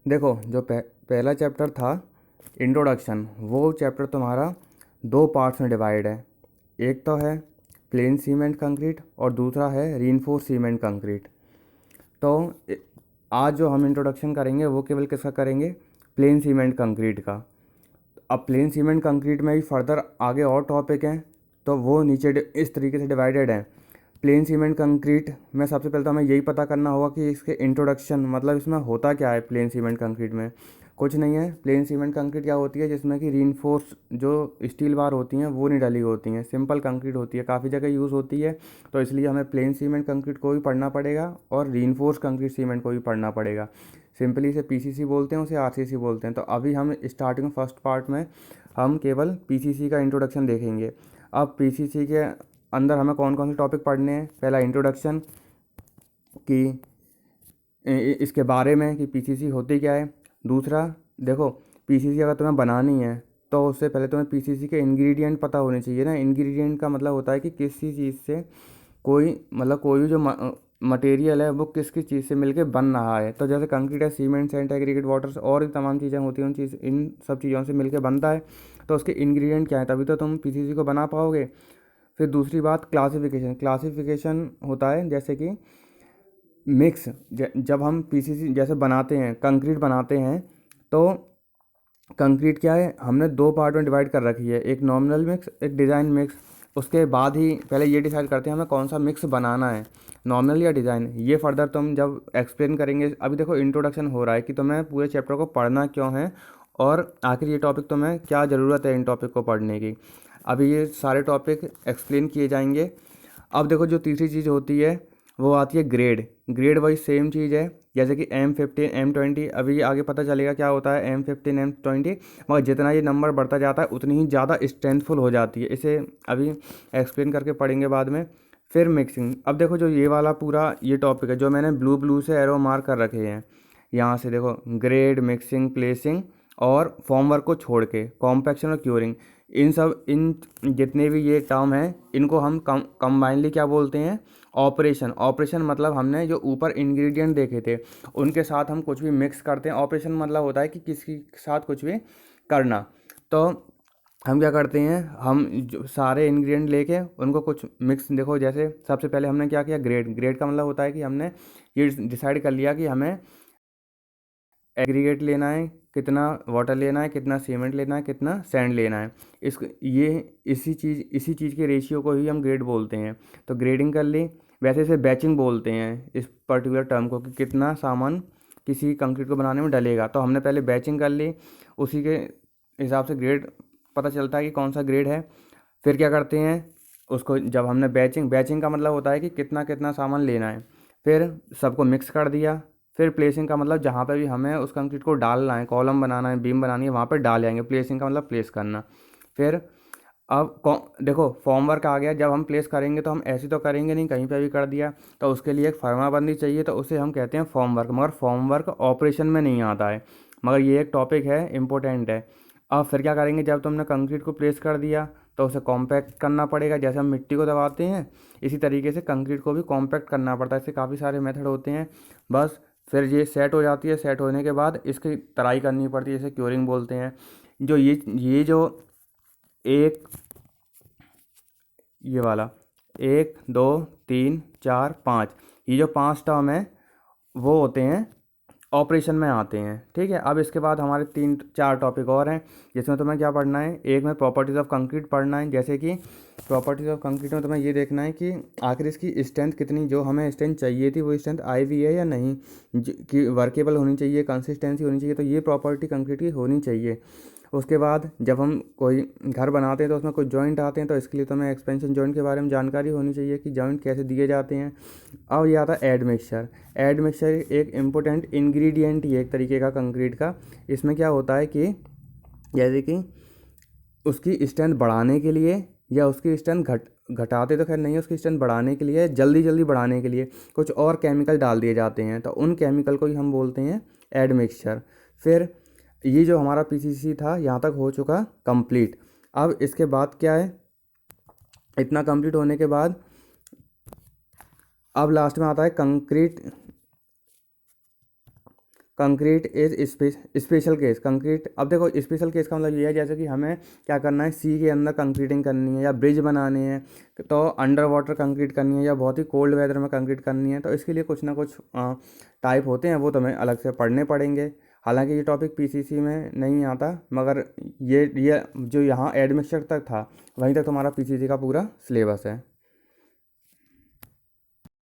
देखो जो पहला चैप्टर था इंट्रोडक्शन, वो चैप्टर तुम्हारा दो पार्ट्स में डिवाइड है। एक तो है प्लेन सीमेंट कंक्रीट और दूसरा है रीइंफोर्स सीमेंट कंक्रीट। तो आज जो हम इंट्रोडक्शन करेंगे वो केवल किसका करेंगे, प्लेन सीमेंट कंक्रीट का। अब प्लेन सीमेंट कंक्रीट में ही फर्दर आगे और टॉपिक हैं, तो वो नीचे इस तरीके से डिवाइडेड हैं। प्लेन सीमेंट कंक्रीट में सबसे पहले तो हमें यही पता करना होगा कि इसके इंट्रोडक्शन मतलब इसमें होता क्या है। प्लेन सीमेंट कंक्रीट में कुछ नहीं है। प्लेन सीमेंट कंक्रीट क्या होती है, जिसमें कि रीइंफोर्स जो स्टील बार होती हैं वो नहीं डली होती हैं, सिंपल कंक्रीट होती है, काफ़ी जगह यूज़ होती है। तो इसलिए हमें प्लेन सीमेंट कंक्रीट को भी पढ़ना पड़ेगा और रीइंफोर्स कंक्रीट सीमेंट को भी पढ़ना पड़ेगा। सिंपली इसे पीसीसी बोलते हैं, उसे आरसीसी बोलते हैं। तो अभी हम स्टार्टिंग फर्स्ट पार्ट में हम केवल पीसीसी का इंट्रोडक्शन देखेंगे। अब पीसीसी के अंदर हमें कौन कौन से टॉपिक पढ़ने हैं। पहला इंट्रोडक्शन कि इसके बारे में कि पीसीसी होती क्या है। दूसरा देखो, पीसीसी अगर तुम्हें बनानी है तो उससे पहले तुम्हें पीसीसी के इंग्रेडिएंट पता होने चाहिए ना। इंग्रेडिएंट का मतलब होता है कि किसी चीज़ से कोई मतलब कोई भी जो मटेरियल है वो किस किस चीज़ से मिलके बन रहा है। तो जैसे कंक्रीट है, सीमेंट, सेंट, एग्रीगेट, वाटर्स और भी तमाम चीज़ें होती हैं, इन सब चीज़ों से मिलके बनता है। तो उसके इंग्रेडिएंट क्या है, तभी तो तुम पीसीसी को बना पाओगे। फिर दूसरी बात क्लासिफिकेशन। क्लासिफिकेशन होता है जैसे कि मिक्स, जब हम पीसीसी जैसे बनाते हैं, कंक्रीट बनाते हैं, तो कंक्रीट क्या है, हमने दो पार्ट में डिवाइड कर रखी है, एक नॉमिनल मिक्स, एक डिज़ाइन मिक्स। उसके बाद ही पहले ये डिसाइड करते हैं हमें कौन सा मिक्स बनाना है, नॉमिनल या डिज़ाइन। ये फर्दर तुम जब एक्सप्लेन करेंगे। अभी देखो इंट्रोडक्शन हो रहा है कि तुम्हें पूरे चैप्टर को पढ़ना क्यों है और आखिर ये टॉपिक तुम्हें क्या ज़रूरत है इन टॉपिक को पढ़ने की। अभी ये सारे टॉपिक एक्सप्लेन किए जाएंगे। अब देखो जो तीसरी चीज़ होती है वो आती है ग्रेड। ग्रेड वही सेम चीज़ है जैसे कि M15 M20। अभी आगे पता चलेगा क्या होता है M15 M20, मगर जितना ये नंबर बढ़ता जाता है उतनी ही ज़्यादा स्ट्रेंथफुल हो जाती है। इसे अभी एक्सप्लेन करके पढ़ेंगे बाद में। फिर मिक्सिंग। अब देखो जो ये वाला पूरा ये टॉपिक है जो मैंने ब्लू ब्लू से एरो मार्क कर रखे हैं, यहाँ से देखो ग्रेड, मिक्सिंग, प्लेसिंग और फॉर्म वर्क को छोड़ के कॉम्पैक्शन और क्यूरिंग, इन जितने भी ये टर्म हैं इनको हम कंबाइनली क्या बोलते हैं, ऑपरेशन। ऑपरेशन मतलब हमने जो ऊपर इंग्रेडिएंट देखे थे उनके साथ हम कुछ भी मिक्स करते हैं। ऑपरेशन मतलब होता है कि किसी के साथ कुछ भी करना। तो हम क्या करते हैं, हम जो सारे इंग्रेडिएंट लेके उनको कुछ मिक्स, देखो जैसे सबसे पहले हमने क्या किया, ग्रेड। ग्रेड का मतलब होता है कि हमने ये डिसाइड कर लिया कि हमें एग्रीगेट लेना है, कितना वाटर लेना है, कितना सीमेंट लेना है, कितना सैंड लेना है। इस ये इसी चीज़ के रेशियो को ही हम ग्रेड बोलते हैं। तो ग्रेडिंग कर ली। वैसे इसे बैचिंग बोलते हैं इस पर्टिकुलर टर्म को, कि कितना सामान किसी कंक्रीट को बनाने में डलेगा। तो हमने पहले बैचिंग कर ली, उसी के हिसाब से ग्रेड पता चलता है कि कौन सा ग्रेड है। फिर क्या करते हैं उसको, जब हमने बैचिंग का मतलब होता है कि कितना कितना सामान लेना है। फिर सबको मिक्स कर दिया। फिर प्लेसिंग का मतलब जहाँ पे भी हमें उस कंक्रीट को डालना है, कॉलम बनाना है, बीम बनानी है, वहाँ पे डाल जाएंगे। प्लेसिंग का मतलब प्लेस करना। फिर अब देखो फॉर्म वर्क आ गया। जब हम प्लेस करेंगे तो हम ऐसे तो करेंगे नहीं, कहीं पे भी कर दिया, तो उसके लिए एक फर्माबंदी चाहिए, तो उसे हम कहते हैं फॉर्म वर्क। मगर फॉर्म वर्क ऑपरेशन में नहीं आता है, मगर ये एक टॉपिक है, इम्पोर्टेंट है। अब फिर क्या करेंगे, जब तुमने कंक्रीट को प्लेस कर दिया तो उसे कॉम्पैक्ट करना पड़ेगा। जैसे हम मिट्टी को दबाते हैं इसी तरीके से कंक्रीट को भी कॉम्पैक्ट करना पड़ता है। इससे काफ़ी सारे मेथड होते हैं। बस फिर ये सेट हो जाती है। सेट होने के बाद इसकी तराई करनी पड़ती है, इसे क्योरिंग बोलते हैं। जो ये जो एक ये वाला 1 2 3 4 5, ये जो 5 टर्म है वो होते हैं ऑपरेशन में आते हैं। ठीक है। अब इसके बाद हमारे 3 4 टॉपिक और हैं जिसमें तुम्हें क्या पढ़ना है। एक में प्रॉपर्टीज़ ऑफ कंक्रीट पढ़ना है। जैसे कि प्रॉपर्टीज़ ऑफ कंक्रीट में तुम्हें ये देखना है कि आखिर इसकी स्ट्रेंथ कितनी, जो हमें स्ट्रेंथ चाहिए थी वो स्ट्रेंथ आई भी है या नहीं, कि वर्केबल होनी चाहिए, कंसिस्टेंसी होनी चाहिए। तो ये प्रॉपर्टी कंक्रीट की होनी चाहिए। उसके बाद जब हम कोई घर बनाते हैं तो उसमें कुछ जॉइंट आते हैं, तो इसके लिए तो हमें एक्सपेंशन जॉइंट के बारे में जानकारी होनी चाहिए कि जॉइंट कैसे दिए जाते हैं। अब ये आता है एडमिक्सचर। एडमिक्सचर एक इम्पोर्टेंट इंग्रेडिएंट ही है एक तरीके का कंक्रीट का। इसमें क्या होता है कि जैसे कि उसकी स्ट्रेंथ बढ़ाने के लिए या उसकी स्ट्रेंथ घटाते तो खैर नहीं है, उसकी स्ट्रेंथ बढ़ाने के लिए, जल्दी जल्दी बढ़ाने के लिए कुछ और केमिकल डाल दिए जाते हैं, तो उन केमिकल को ही हम बोलते हैं एडमिक्सचर। फिर ये जो हमारा पीसीसी था यहाँ तक हो चुका कंप्लीट। अब इसके बाद क्या है, इतना कंप्लीट होने के बाद अब लास्ट में आता है concrete concrete is special case. Concrete, अब देखो स्पेशल केस का मतलब ये है जैसे कि हमें क्या करना है, सी के अंदर कंक्रीटिंग करनी है या ब्रिज बनाने हैं, तो अंडर वाटर कंक्रीट करनी है या बहुत ही कोल्ड वेदर में कंक्रीट करनी है, तो इसके लिए कुछ ना कुछ टाइप होते हैं, वो तुम्हें अलग से पढ़ने पड़ेंगे। हालांकि ये टॉपिक पीसीसी में नहीं आता, मगर ये जो यहाँ एडमिक्सचर तक था वहीं तक तुम्हारा पीसीसी का पूरा सिलेबस है।